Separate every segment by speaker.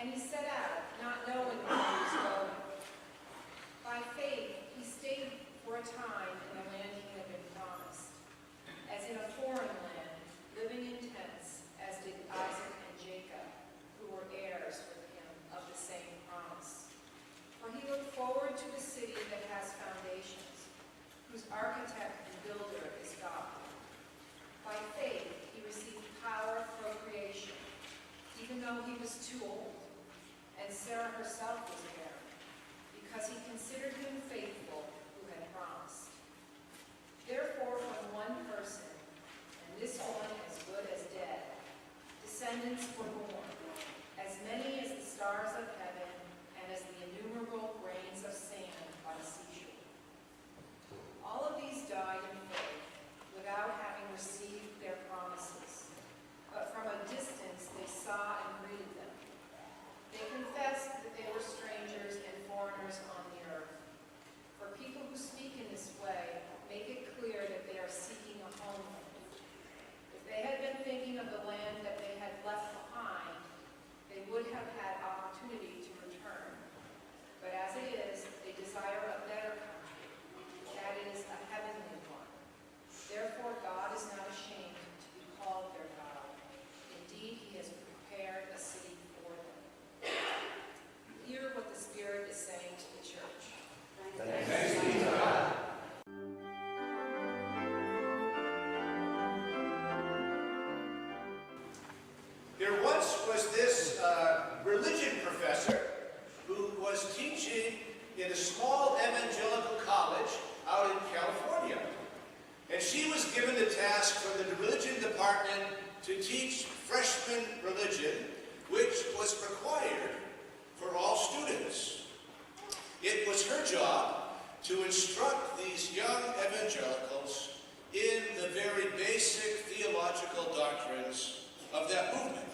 Speaker 1: And he set out, not knowing where he was going. By faith, he stayed for a time in the land he had been promised, as in a foreign land, living in tents, as did Isaac and Jacob, who were heirs with him of the same promise. For he looked forward to the city that has foundations, whose architect and builder is God. By faith, he received power of procreation, even though he was too old, and Sarah herself was barren, because he considered him faithful who had promised. Therefore, from one person, and this one as good as dead, descendants were born, as many as the stars of heaven and as the innumerable grains of sand by the seashore. All of these died in faith, without having received their promises. But from a distance they saw and greeted them. They confessed that they were strangers and foreigners on the earth. For people who speak in this way make it clear that they are seeking a homeland. If they had been thinking of the land that they had left behind, they would have had opportunity to return. But as it is, they desire a better country, that is, a heavenly one. Therefore God is not ashamed to be called their God. Indeed, he has prepared a city for them. Hear what the Spirit is saying to the church.
Speaker 2: Thanks be to God. There once was this religion professor who was teaching in a small evangelical college out in California. And she was given the task from the religion department to teach freshman religion, which was required for all students. It was her job to instruct these young evangelicals in the very basic theological doctrines of that movement.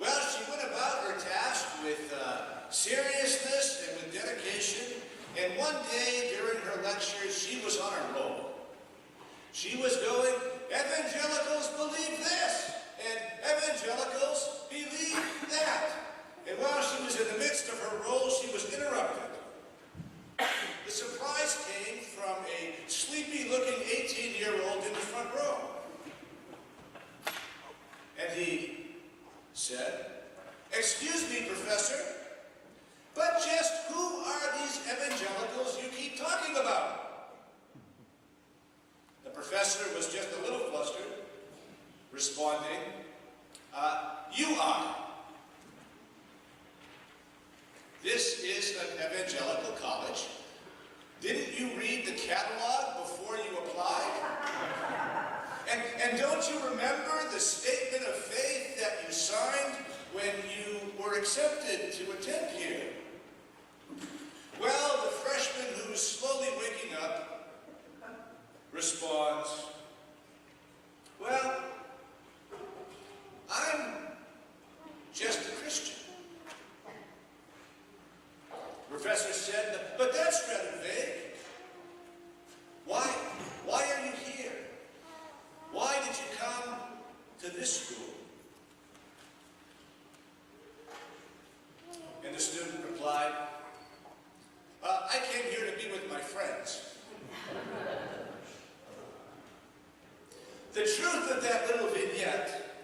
Speaker 2: Well, she went about her task with seriousness and with dedication, and one day during her lecture, she was on a roll. She was going, evangelicals believe this, and evangelicals believe that. And while she was in the midst of her roll, she was interrupted. The surprise came from a sleepy-looking 18-year-old in the front row. And he said, "Excuse me, Professor, but just who are these evangelicals you keep talking about?" The professor was just a little flustered, responding, "You are. This is an evangelical college. Didn't you read the catalog before you applied? And don't you remember the statement of faith that you signed when you were accepted to attend here?" Well, the freshman who is slowly waking up responds, "Well, I'm just a Christian." The professor said, "But that's rather vague. Why are you here? Why did you come to this school?" And the student replied, "I came here to be with my friends." The truth of that little vignette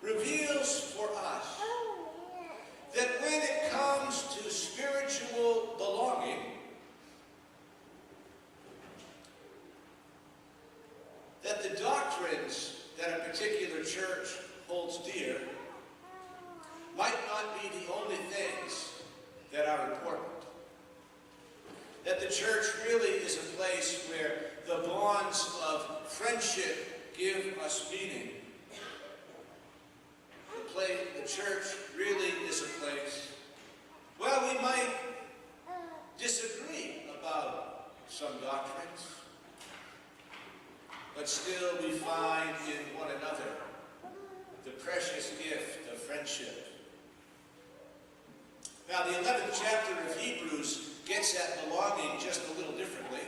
Speaker 2: reveals for us that when it comes to spiritual belonging, that the doctrines that a particular church holds dear might not be the only things that are important. That the church really is a place where the bonds of friendship give us meaning. The church really is a place, well, we might disagree about some doctrines, but still we find in one another the precious gift of friendship. Now, the 11th chapter of Hebrews gets at belonging just a little differently.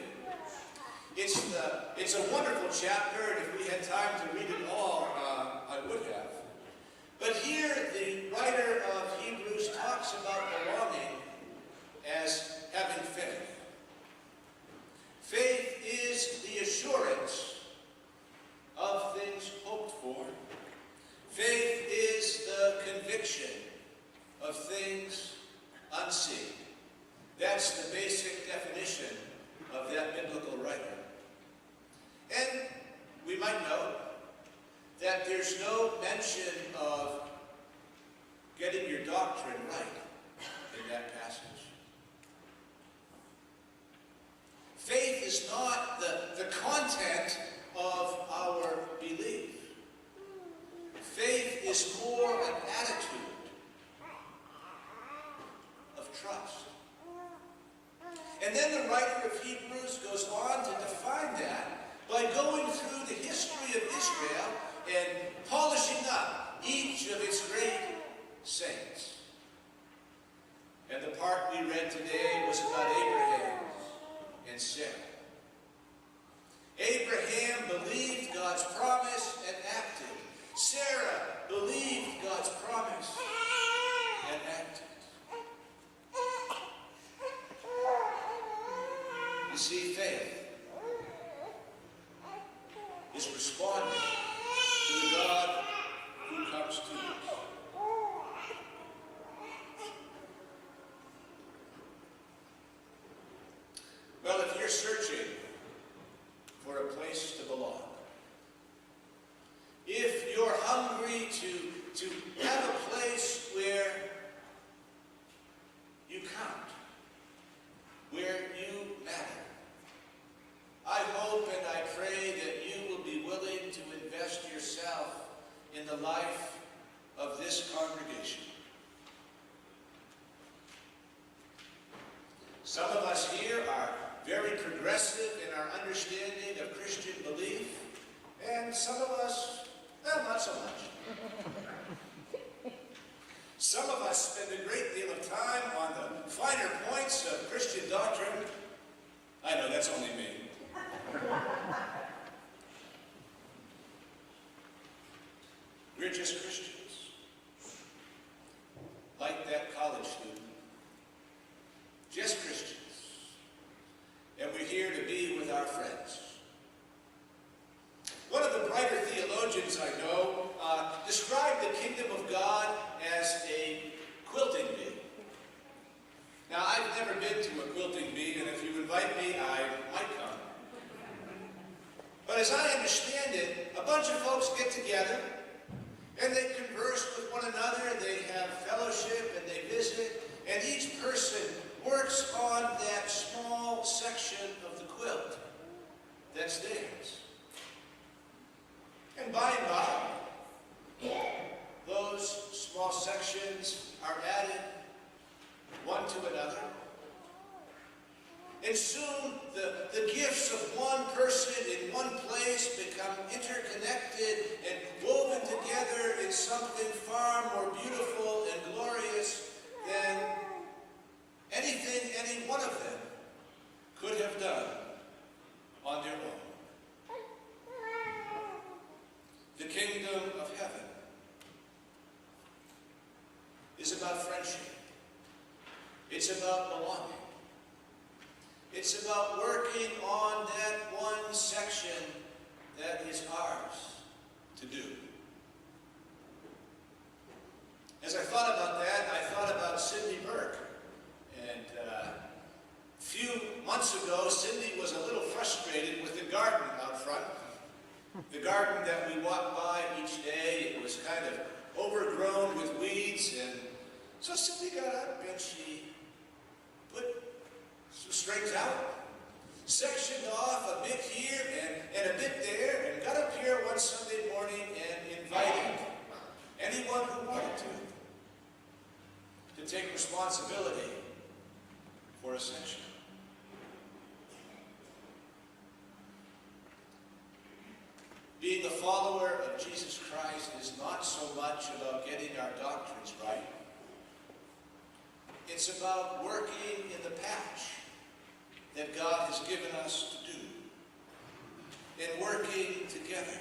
Speaker 2: It's a wonderful chapter, and if we had time to read it all, I would have. But here, the talks about belonging as having faith. Faith is the assurance of things hoped for. Faith is the conviction of things unseen. That's the basic definition of that biblical writer. And we might note that there's no mention of getting your doctrine right in that passage. Faith is not the content of our belief. Faith is more an attitude of trust. And then the writer of Hebrews goes on to define that by going through the history of Israel and polishing up each of its great saints. And the part we read today was about Abraham and Sarah. Abraham believed God's promise and acted. Sarah believed God's promise and acted. You see, faith is responding to the God who comes to us. Well, if you're searching for a place to belong, if you're hungry to have a place where you count, where you matter, I hope and I pray that you will be willing to invest yourself in the life of this congregation. Some of us here are very progressive in our understanding of Christian belief, and some of us, well, not so much. Some of us spend a great deal of time on the finer points of Christian doctrine. I know, that's only me. We're just Christians, like that college student. Just Christians. And we're here to be with our friends. One of the brighter theologians I know described the kingdom of God as a quilting bee. Now, I've never been to a quilting bee, and if you invite me, I might come. But as I understand it, a bunch of folks get together, and they converse with one another, they have fellowship, and they visit, and each person works on that small section of the quilt that's theirs. And by, those small sections are added one to another. And soon the gifts of one person in one place become interconnected and woven together in something far more beautiful and glorious than anything any one of them could have done on their own. The kingdom of heaven is about friendship. It's about belonging. It's about working on that one section that is ours to do. As I thought about that, I thought about Cindy Burke. And a few months ago, Cindy was a little frustrated with the garden out front. The garden that we walk by each day, it was kind of overgrown with weeds, and so Cindy got up and she put some strings out, sectioned off a bit here and a bit there, and got up here one Sunday morning and invited anyone who wanted to take responsibility for a section. Being a follower of Jesus Christ is not so much about getting our doctrines right. It's about working in the patch that God has given us to do, and working together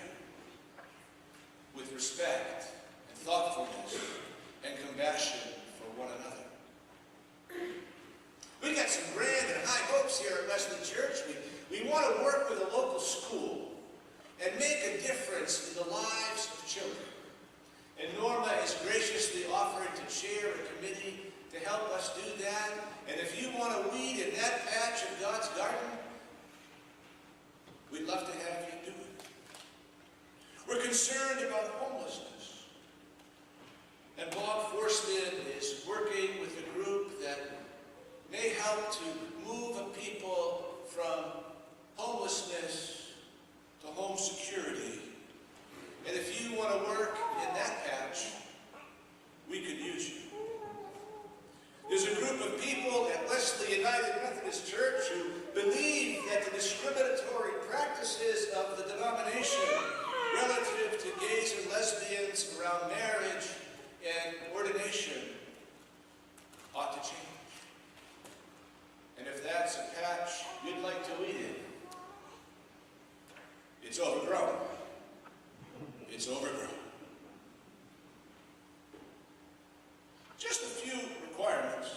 Speaker 2: with respect and thoughtfulness and compassion for one another. chair a committee to help us do that. And if you want to weed in that patch of God's garden, we'd love to have you do it. We're concerned about homelessness. And Bob Forsted is working with a group that may help to move a people from homelessness to home security. And if you want to work in that patch, we could use you. There's a group of people at Wesley United Methodist Church who believe that the discriminatory practices of the denomination relative to gays and lesbians around marriage and ordination ought to change. And if that's a patch you'd like to weed in, it's overgrown. It's overgrown. Just a few requirements.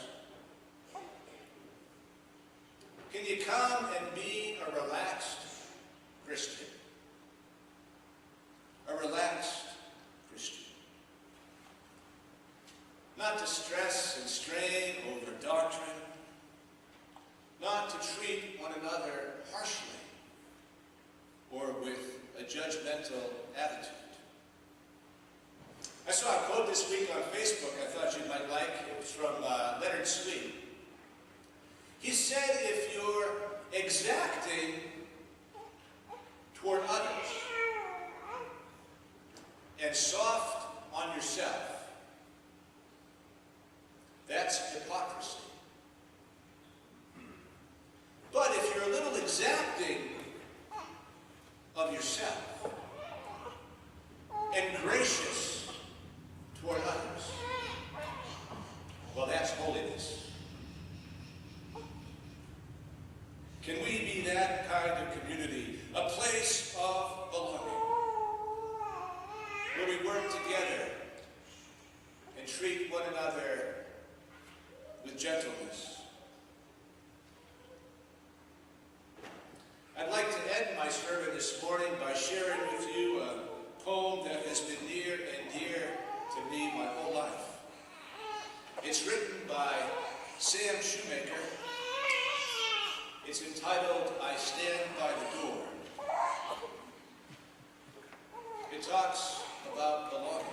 Speaker 2: Can you come and be a relaxed Christian? A relaxed Christian. Not to stress and strain over doctrine. Not to treat one another harshly or with a judgmental attitude. I saw a quote this week on Facebook I thought you might like. It was from Leonard Sweet. He said, if you're exacting toward others and soft on yourself, that's hypocrisy. But if you're a little exacting of yourself and gracious toward others, well, that's holiness. Can we be that kind of community, a place of belonging, where we work together and treat one another with gentleness? I'd like to end my sermon this morning by sharing with you a poem that has been near and dear to me my whole life. It's written by Sam Shoemaker. It's entitled, I Stand by the Door. It talks about belonging.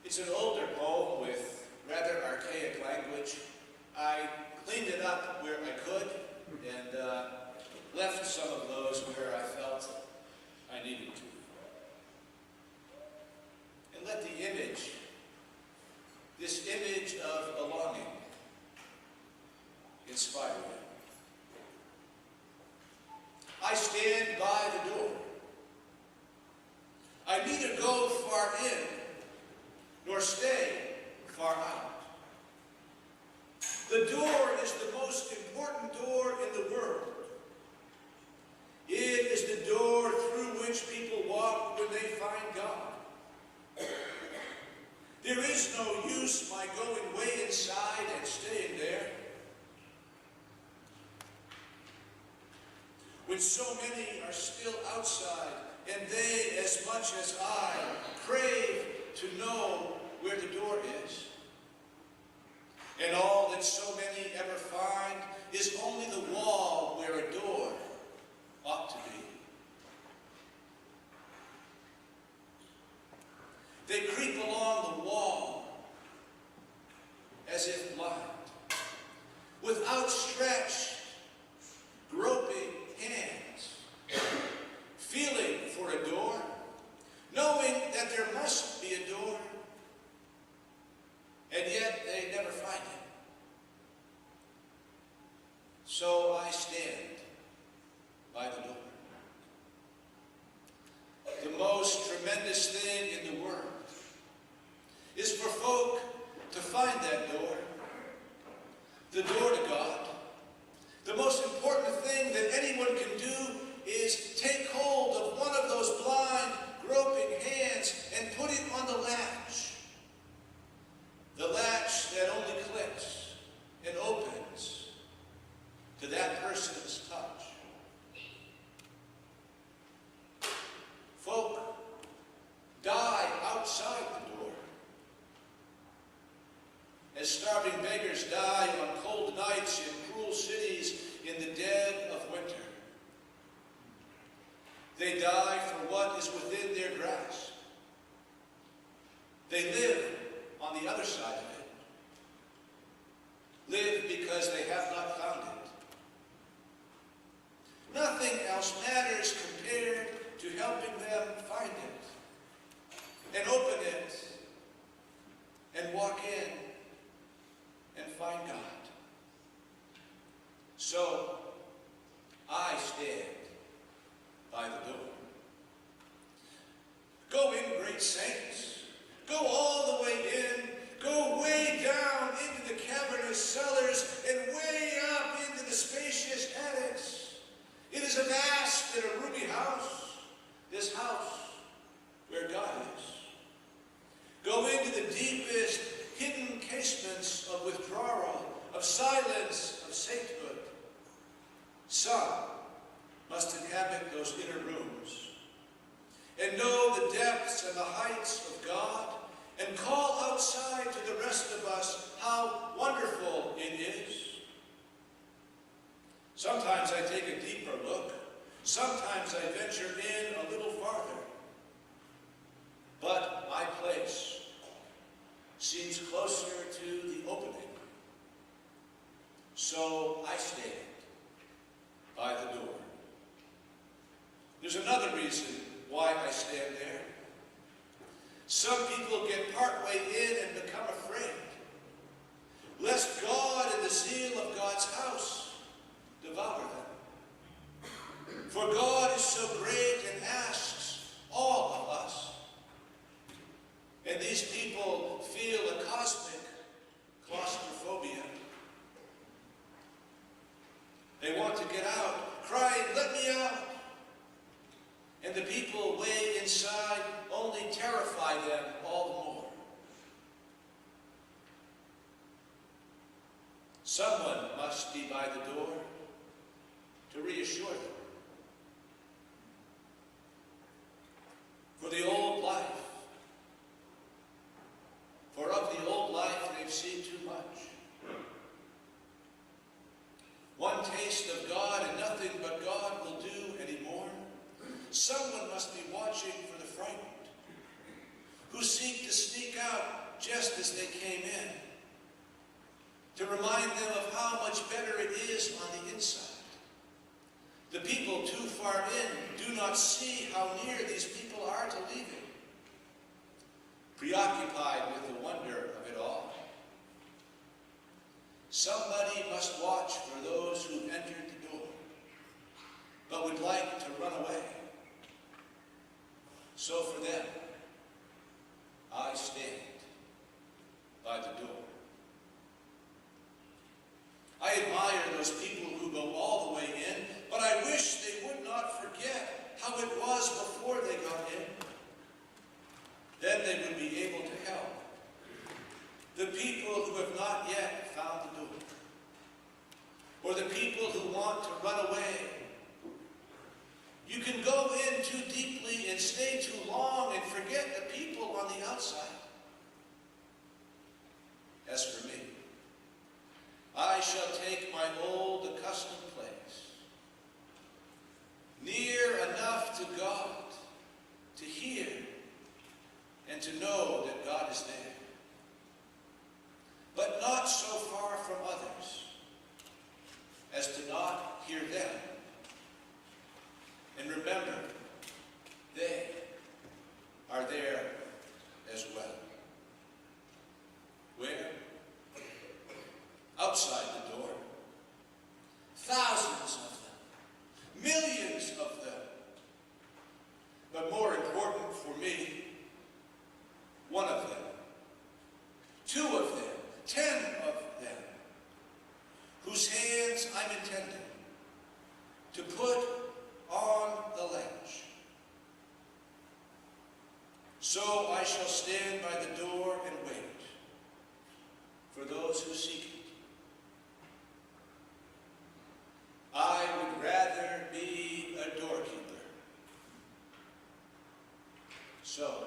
Speaker 2: It's an older poem with rather archaic language. I cleaned it up where I could and left some of those where I felt I needed to. And let the image, this image of belonging, inspire you. I stand by the door. I neither go far in nor stay far out. The door is the most important door in the world. It is the door through which people walk when they find God. There is no use my going way inside and staying there, when so many are still outside, and they, as much as I, crave to know where the door is. And all that so many ever find is only the wall where a door ought to be. They creep along the wall as if blind, with outstretched, groping hands, feeling for a door, knowing that there must be a door, and yet they never find it. So I stand by the door. strive for what is within their grasp. They live on the other side of it. Live because they have not found it. Nothing else matters compared to helping them find it, and open it, and walk in, and find God. So, I stand by the door. Go in, great saints. Go all the way in. Go way down into the cavernous cellars and way up into the spacious attics. It is a vast and a roomy house, this house where God is. Go into the deepest hidden casements of withdrawal, of silence, of sainthood. Some must inhabit those inner rooms and know the depths and the heights of God and call outside to the rest of us how wonderful it is. Sometimes I take a deeper look. Sometimes I venture in a little farther. But my place seems closer to the opening. So I stand by the door. There's another reason why I stand there. Some people get partway in and become afraid, lest God and the zeal of God's house devour them. For God is so great and asks all of us. And these people feel a cosmic claustrophobia. They want to get out, crying, "Let me out!" And the people way inside only terrify them all the more. Someone must be by the door to reassure them. For the old life, for of the old life they've seen too much. One taste of God and nothing but God will do anymore. Someone must be watching for the frightened, who seek to sneak out just as they came in, to remind them of how much better it is on the inside. The people too far in do not see how near these people are to leaving, preoccupied with the wonder of it all. Somebody must watch for those who've entered the door, but would like to run away. So for them, I stand by the door. I admire those people who go all the way in, but I wish they would not forget how it was before they got in. Then they would be able to help the people who have not yet found the door, or the people who want to run away. You can go in too deeply and stay too long and forget the people on the outside. As for me, I shall take my old accustomed place, near enough to God to hear and to know that God is there, but not so far from others as to not hear them. And remember, they are there as well. Where? Outside the door. Thousands of them. Millions of them. But more important for me, one of them. Two of them. 10 of them. Whose hands I'm intending to put on the ledge. So I shall stand by the door and wait for those who seek it. I would rather be a doorkeeper. So